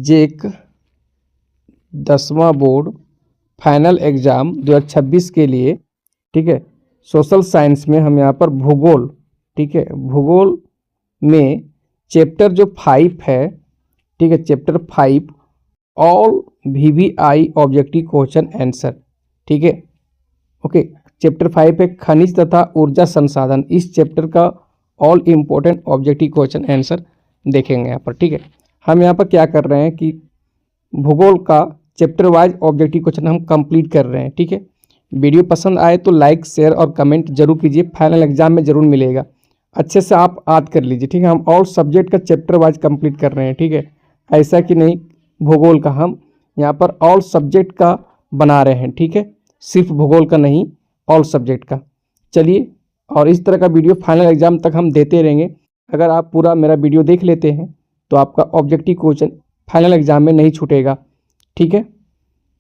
जेक 10वां board final exam 2026 के लिए, ठीक है, सोशल साइंस में हम यहाँ पर भूगोल, ठीक है, भूगोल में चैप्टर जो 5 है, ठीक है, chapter 5 all VVI objective question answer, ठीक है, ओके। चैप्टर 5 है खनिज तथा ऊर्जा संसाधन। इस चैप्टर का all important objective question answer देखेंगे यहाँ पर, ठीक है। हम यहाँ पर क्या कर रहे हैं कि भूगोल का चैप्टर वाइज ऑब्जेक्टिव क्वेश्चन हम कंप्लीट कर रहे हैं, ठीक है। वीडियो पसंद आए तो लाइक शेयर और कमेंट जरूर कीजिए, फाइनल एग्जाम में जरूर मिलेगा। अच्छे से आप याद कर लीजिए, ठीक है। हम ऑल सब्जेक्ट का चैप्टर वाइज कंप्लीट कर रहे हैं, ठीक है। ऐसा कि नहीं भूगोल का हम यहाँ पर ऑल सब्जेक्ट का बना रहे हैं, ठीक है, सिर्फ भूगोल का नहीं, ऑल सब्जेक्ट का। चलिए, और इस तरह का वीडियो फाइनल एग्जाम तक हम देते रहेंगे। अगर आप पूरा मेरा वीडियो देख लेते हैं तो आपका ऑब्जेक्टिव क्वेश्चन फाइनल एग्जाम में नहीं छूटेगा, ठीक है।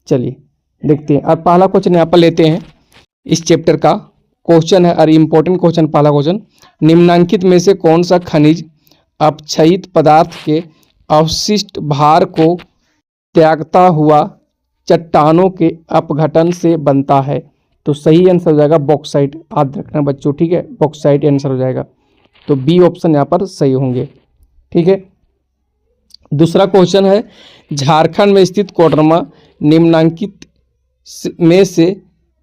चलिए देखते हैं। और पहला क्वेश्चन यहाँ पर लेते हैं, इस चैप्टर का क्वेश्चन है और इम्पोर्टेंट क्वेश्चन। पहला क्वेश्चन, निम्नलिखित में से कौन सा खनिज अपक्षयित पदार्थ के अवशिष्ट भार को त्यागता हुआ चट्टानों के अपघटन से बनता है? तो सही आंसर हो जाएगा बॉक्साइट। याद रखना बच्चों, ठीक है, बॉक्साइट आंसर हो जाएगा। तो बी ऑप्शन यहाँ पर सही होंगे, ठीक है। दूसरा क्वेश्चन है, झारखंड में स्थित कोडरमा निम्नलिखित में से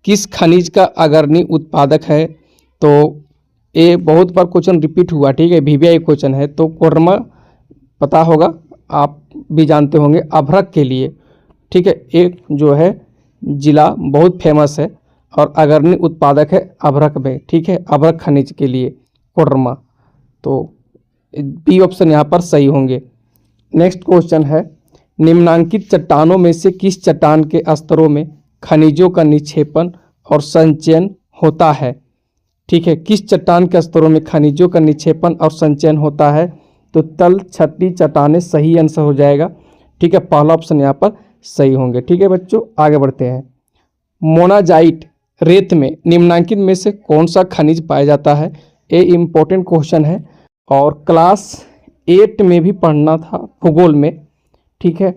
किस खनिज का अग्रणी उत्पादक है? तो ये बहुत बार क्वेश्चन रिपीट हुआ, ठीक है, VVI क्वेश्चन है। तो कोडरमा पता होगा, आप भी जानते होंगे, अभ्रक के लिए, ठीक है, एक जो है जिला बहुत फेमस है और अग्रणी उत्पादक है अभ्रक में, ठीक है, अभ्रक खनिज के लिए कोडरमा। तो बी ऑप्शन यहाँ पर सही होंगे। नेक्स्ट क्वेश्चन है, निम्नलिखित चट्टानों में से किस चट्टान के स्तरों में खनिजों का निक्षेपण और संचयन होता है? ठीक है, किस चट्टान के स्तरों में खनिजों का निक्षेपण और संचयन होता है? तो तल छठी चट्टानें सही आंसर हो जाएगा, ठीक है, पहला ऑप्शन यहाँ पर सही होंगे, ठीक है बच्चों। आगे बढ़ते हैं। मोनाजाइट रेत में निम्नलिखित में से कौन सा खनिज पाया जाता है? ये इम्पोर्टेंट क्वेश्चन है और क्लास 8 में भी पढ़ना था भूगोल में, ठीक है।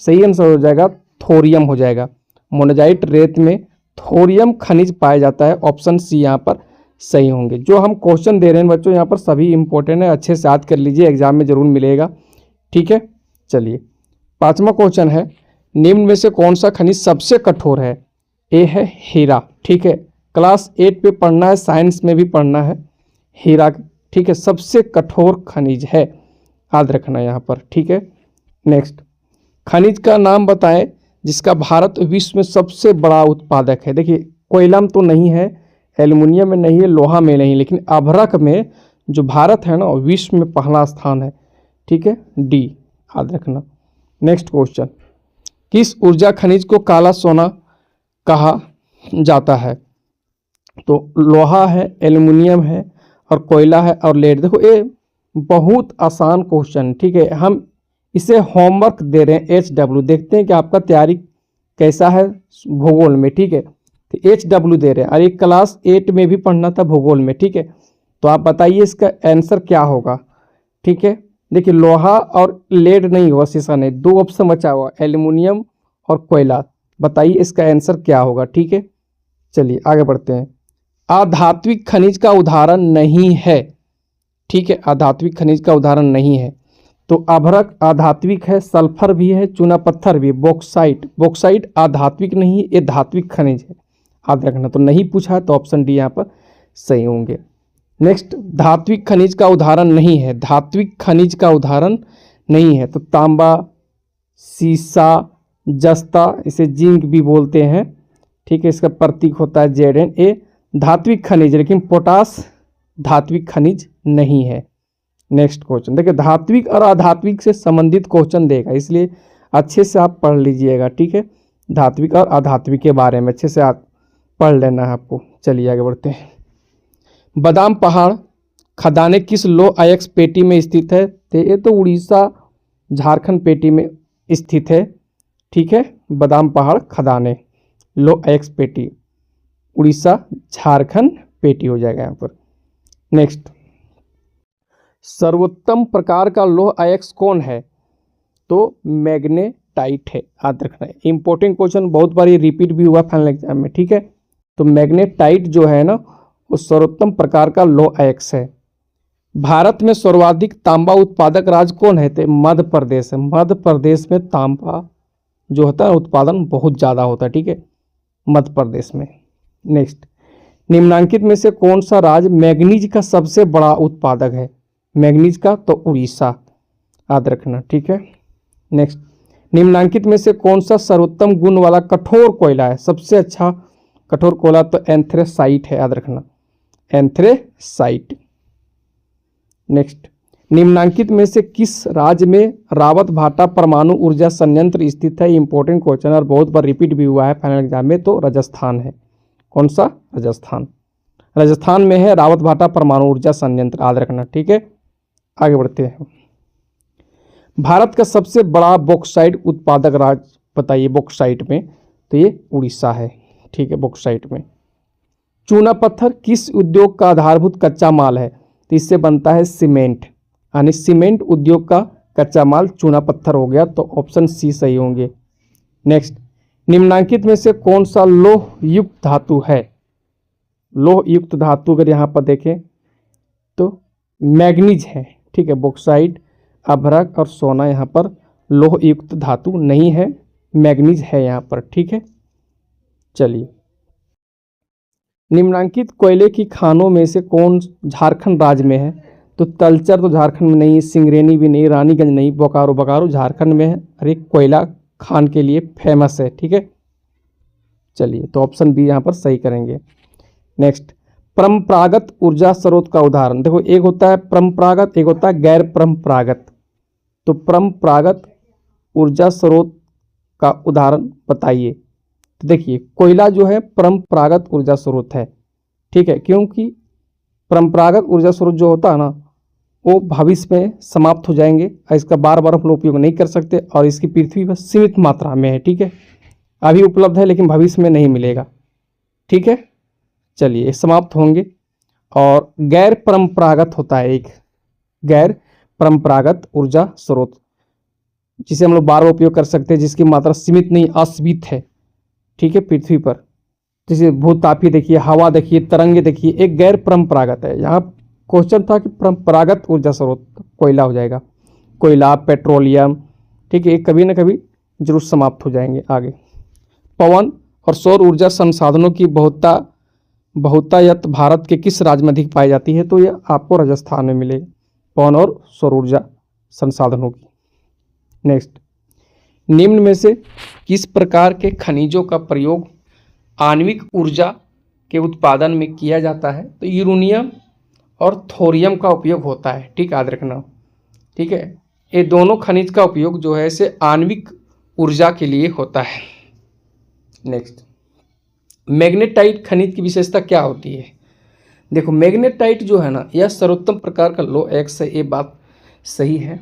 सही आंसर हो जाएगा थोरियम हो जाएगा। मोनाजाइट रेत में थोरियम खनिज पाया जाता है, ऑप्शन सी यहाँ पर सही होंगे। जो हम क्वेश्चन दे रहे हैं बच्चों यहाँ पर सभी इंपॉर्टेंट है, अच्छे से याद कर लीजिए, एग्जाम में जरूर मिलेगा, ठीक है। चलिए, पांचवा क्वेश्चन है, निम्न में से कौन सा खनिज सबसे कठोर है? ए है हीरा, ठीक है, क्लास 8 पे पढ़ना है, साइंस में भी पढ़ना है, हीरा, ठीक है, सबसे कठोर खनिज है, याद रखना यहाँ पर, ठीक है। नेक्स्ट, खनिज का नाम बताएं जिसका भारत विश्व में सबसे बड़ा उत्पादक है। देखिए, कोयला में तो नहीं है, एल्युमिनियम में नहीं है, लोहा में नहीं, लेकिन अभ्रक में जो भारत है ना, विश्व में पहला स्थान है, ठीक है, डी, याद रखना। नेक्स्ट क्वेश्चन, किस ऊर्जा खनिज को काला सोना कहा जाता है? तो लोहा है, एल्युमिनियम है और कोयला है और लेड। देखो ये बहुत आसान क्वेश्चन, ठीक है, हम इसे होमवर्क दे रहे हैं HW, देखते हैं कि आपका तैयारी कैसा है भूगोल में, ठीक है। तो HW दे रहे हैं और एक क्लास 8 में भी पढ़ना था भूगोल में, ठीक है। तो आप बताइए इसका आंसर क्या होगा, ठीक है। देखिए, लोहा और लेड नहीं हुआ, शीशा नहीं, दो ऑप्शन बचा हुआ, एल्युमिनियम और कोयला। बताइए इसका आंसर क्या होगा, ठीक है। चलिए आगे बढ़ते हैं। अधात्विक खनिज का उदाहरण नहीं है, ठीक है, अधात्विक खनिज का उदाहरण नहीं है। तो अभ्रक अधात्विक है, सल्फर भी है, चूना पत्थर भी है, बॉक्साइट, बॉक्साइट अधात्विक नहीं है, ये धात्विक खनिज है, याद रखना। तो नहीं पूछा तो ऑप्शन डी यहाँ पर सही होंगे। नेक्स्ट, धात्विक खनिज का उदाहरण नहीं है, धात्विक खनिज का उदाहरण नहीं है। तो तांबा, सीसा, जस्ता, इसे जिंक भी बोलते हैं, ठीक है, इसका प्रतीक होता है Zn। ये धात्विक खनिज, लेकिन पोटास धात्विक खनिज नहीं है। नेक्स्ट क्वेश्चन देखिए, धात्विक और अधात्विक से संबंधित क्वेश्चन देगा, इसलिए अच्छे से आप पढ़ लीजिएगा, ठीक है। धात्विक और अधात्विक के बारे में अच्छे से आप पढ़ लेना है आपको। चलिए आगे बढ़ते हैं। बादाम पहाड़ खदानें किस लौह अयस्क पेटी में स्थित है? तो ये तो उड़ीसा झारखंड पेटी में स्थित है, ठीक है। बादाम पहाड़ खदानें लौह अयस्क पेटी, उड़ीसा झारखंड पेटी हो जाएगा यहाँ पर। नेक्स्ट, सर्वोत्तम प्रकार का लौह अयस्क कौन है? तो मैग्नेटाइट है, याद रखना है। इंपॉर्टेंट क्वेश्चन, बहुत बार ये रिपीट भी हुआ फाइनल एग्जाम में, ठीक है। तो मैग्नेटाइट जो है ना वो सर्वोत्तम प्रकार का लौह अयस्क है। भारत में सर्वाधिक तांबा उत्पादक राज्य कौन है? तो मध्य प्रदेश है। मध्य प्रदेश में तांबा जो होता है उत्पादन बहुत ज़्यादा होता है, ठीक है, मध्य प्रदेश में। नेक्स्ट, निम्नलिखित में से कौन सा राज्य मैग्नीज का सबसे बड़ा उत्पादक है? मैग्नीज का तो उड़ीसा, याद रखना, ठीक है। नेक्स्ट, निम्नलिखित में से कौन सा सर्वोत्तम गुण वाला कठोर कोयला है? सबसे अच्छा कठोर कोयला तो एंथ्रेसाइट है, याद रखना, एंथ्रेसाइट। नेक्स्ट, निम्नलिखित में से किस राज्य में रावत भाटा परमाणु ऊर्जा संयंत्र स्थित है? इंपॉर्टेंट क्वेश्चन और बहुत बार रिपीट भी हुआ है फाइनल एग्जाम में, तो राजस्थान है। कौन सा? राजस्थान। राजस्थान में है रावत भाटा परमाणु ऊर्जा संयंत्र, याद रखना, ठीक है। आगे बढ़ते हैं। भारत का सबसे बड़ा बॉक्साइट उत्पादक राज्य बताइए बॉक्साइट में? तो ये उड़ीसा है, ठीक है, बॉक्साइट में। चूना पत्थर किस उद्योग का आधारभूत कच्चा माल है? तो इससे बनता है सीमेंट, यानी सीमेंट उद्योग का कच्चा माल चूना पत्थर हो गया, तो ऑप्शन सी सही होंगे। नेक्स्ट, निम्नलिखित में से कौन सा लौह युक्त धातु है? लौह युक्त धातु अगर यहाँ पर देखें तो मैग्नीज है, ठीक है। बॉक्साइट, अभ्रक और सोना यहाँ पर लौह युक्त धातु नहीं है, मैग्नीज है यहाँ पर, ठीक है। चलिए, निम्नलिखित कोयले की खानों में से कौन झारखंड राज्य में है? तो तलचर तो झारखंड में नहीं, सिंगरेनी भी नहीं, रानीगंज नहीं, बोकारो, बोकारो झारखंड में है। अरे कोयला खान के लिए फेमस है, ठीक है। चलिए, तो ऑप्शन बी यहाँ पर सही करेंगे। नेक्स्ट, परंपरागत ऊर्जा स्रोत का उदाहरण देखो, एक होता है परंपरागत, एक होता है गैर परंपरागत। तो परंपरागत ऊर्जा स्रोत का उदाहरण बताइए। तो देखिए, कोयला जो है परंपरागत ऊर्जा स्रोत है, ठीक है, क्योंकि परंपरागत ऊर्जा स्रोत जो होता है ना वो भविष्य में समाप्त हो जाएंगे और इसका बार बार हम लोग उपयोग नहीं कर सकते, और इसकी पृथ्वी पर सीमित मात्रा में है, ठीक है। अभी उपलब्ध है लेकिन भविष्य में नहीं मिलेगा, ठीक है। चलिए, समाप्त होंगे। और गैर परंपरागत होता है एक गैर परंपरागत ऊर्जा स्रोत, जिसे हम लोग बार बार उपयोग कर सकते हैं, जिसकी मात्रा सीमित नहीं असीमित है, ठीक है, पृथ्वी पर। जैसे भूतापी देखिए, हवा देखिए, तरंगे देखिए, एक गैर परंपरागत है। यहाँ क्वेश्चन था कि परंपरागत ऊर्जा स्रोत कोयला हो जाएगा, कोयला, पेट्रोलियम, ठीक है, कभी ना कभी जरूर समाप्त हो जाएंगे। आगे, पवन और सौर ऊर्जा संसाधनों की बहुतायत भारत के किस राज्य में अधिक पाई जाती है? तो ये आपको राजस्थान में मिलेगा, पवन और सौर ऊर्जा संसाधनों की। नेक्स्ट, निम्न में से किस प्रकार के खनिजों का प्रयोग आणविक ऊर्जा के उत्पादन में किया जाता है? तो यूरेनियम और थोरियम का उपयोग होता है, ठीक, याद रखना, ठीक है। ये दोनों खनिज का उपयोग जो है इसे आणविक ऊर्जा के लिए होता है। नेक्स्ट, मैग्नेटाइट खनिज की विशेषता क्या होती है? देखो, मैग्नेटाइट जो है ना यह सर्वोत्तम प्रकार का लौह अयस्क है, ये बात सही है।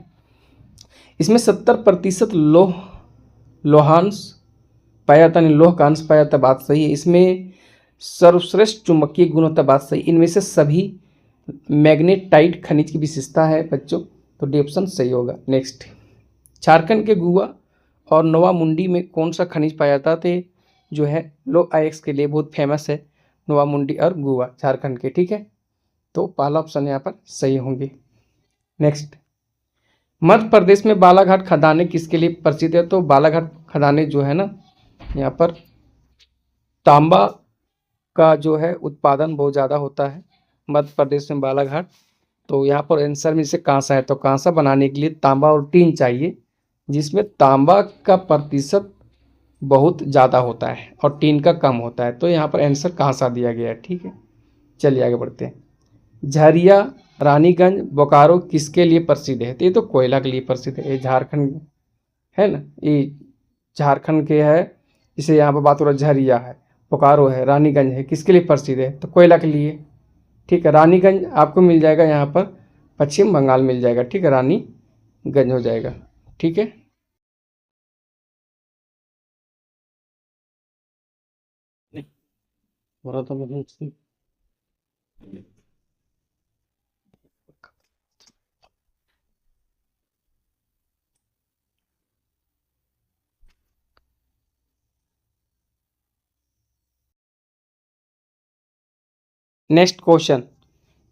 इसमें 70% लोहांश पाया जाता है, लोह का अंश पाया जाता, बात सही है। इसमें सर्वश्रेष्ठ चुंबकीय गुण होता, बात सही। इनमें से सभी मैग्नेटाइट खनिज की विशेषता है बच्चों, तो डी ऑप्शन सही होगा। नेक्स्ट, झारखंड के गुआ और नोवामुंडी में कौन सा खनिज पाया जाता है? जो है लौह अयस्क के लिए बहुत फेमस है, नोवामुंडी और गुआ झारखंड के, ठीक है। तो पहला ऑप्शन यहाँ पर सही होंगे। नेक्स्ट, मध्य प्रदेश में बालाघाट खदानें किसके लिए प्रसिद्ध है? तो बालाघाट खदानें जो है ना यहाँ पर तांबा का जो है उत्पादन बहुत ज़्यादा होता है मध्य प्रदेश में, बालाघाट। तो यहाँ पर आंसर में से कांसा है, तो कांसा बनाने के लिए तांबा और टीन चाहिए, जिसमें तांबा का प्रतिशत बहुत ज़्यादा होता है और टीन का कम होता है, तो यहाँ पर आंसर कांसा दिया गया है, ठीक है। चलिए आगे बढ़ते हैं। झरिया, रानीगंज, बोकारो किसके लिए प्रसिद्ध है? तो ये तो कोयला के लिए प्रसिद्ध है, ये झारखंड है ना, ये झारखंड के है। इसे यहाँ पर बात हो रहा है, झरिया है, बोकारो है, रानीगंज है, किसके लिए प्रसिद्ध है? तो कोयला के लिए, ठीक है। रानीगंज आपको मिल जाएगा यहाँ पर पश्चिम बंगाल मिल जाएगा, ठीक है, रानीगंज हो जाएगा, ठीक है। नेक्स्ट क्वेश्चन,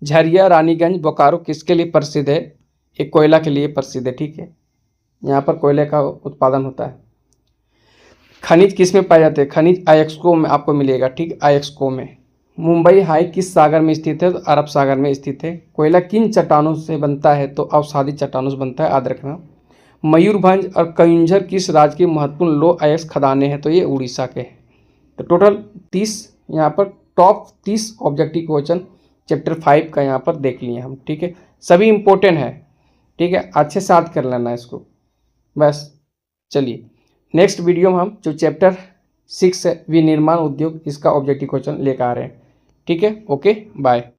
झरिया, रानीगंज, बोकारो किसके लिए प्रसिद्ध है? ये कोयला के लिए प्रसिद्ध है, ठीक है, यहाँ पर कोयले का उत्पादन होता है। खनिज किस में पाए जाते हैं? खनिज आयस्को में आपको मिलेगा, ठीक, आयस्को में। मुंबई हाई किस सागर में स्थित है? तो अरब सागर में स्थित है। कोयला किन चट्टानों से बनता है? तो अवसादी चट्टानों से बनता है, याद रखना। मयूरभंज और कयुंझर किस राज्य की महत्वपूर्ण लो अयस्क खदानें हैं? तो ये उड़ीसा के हैं। तो टोटल 30 यहाँ पर टॉप 30 ऑब्जेक्टिव क्वेश्चन चैप्टर 5 का यहाँ पर देख लिए हम, ठीक है। सभी इंपॉर्टेंट है, ठीक है, अच्छे से याद कर लेना इसको बस। चलिए नेक्स्ट वीडियो में हम जो चैप्टर 6 है विनिर्माण उद्योग, इसका ऑब्जेक्टिव क्वेश्चन लेकर आ रहे हैं, ठीक है। Okay bye.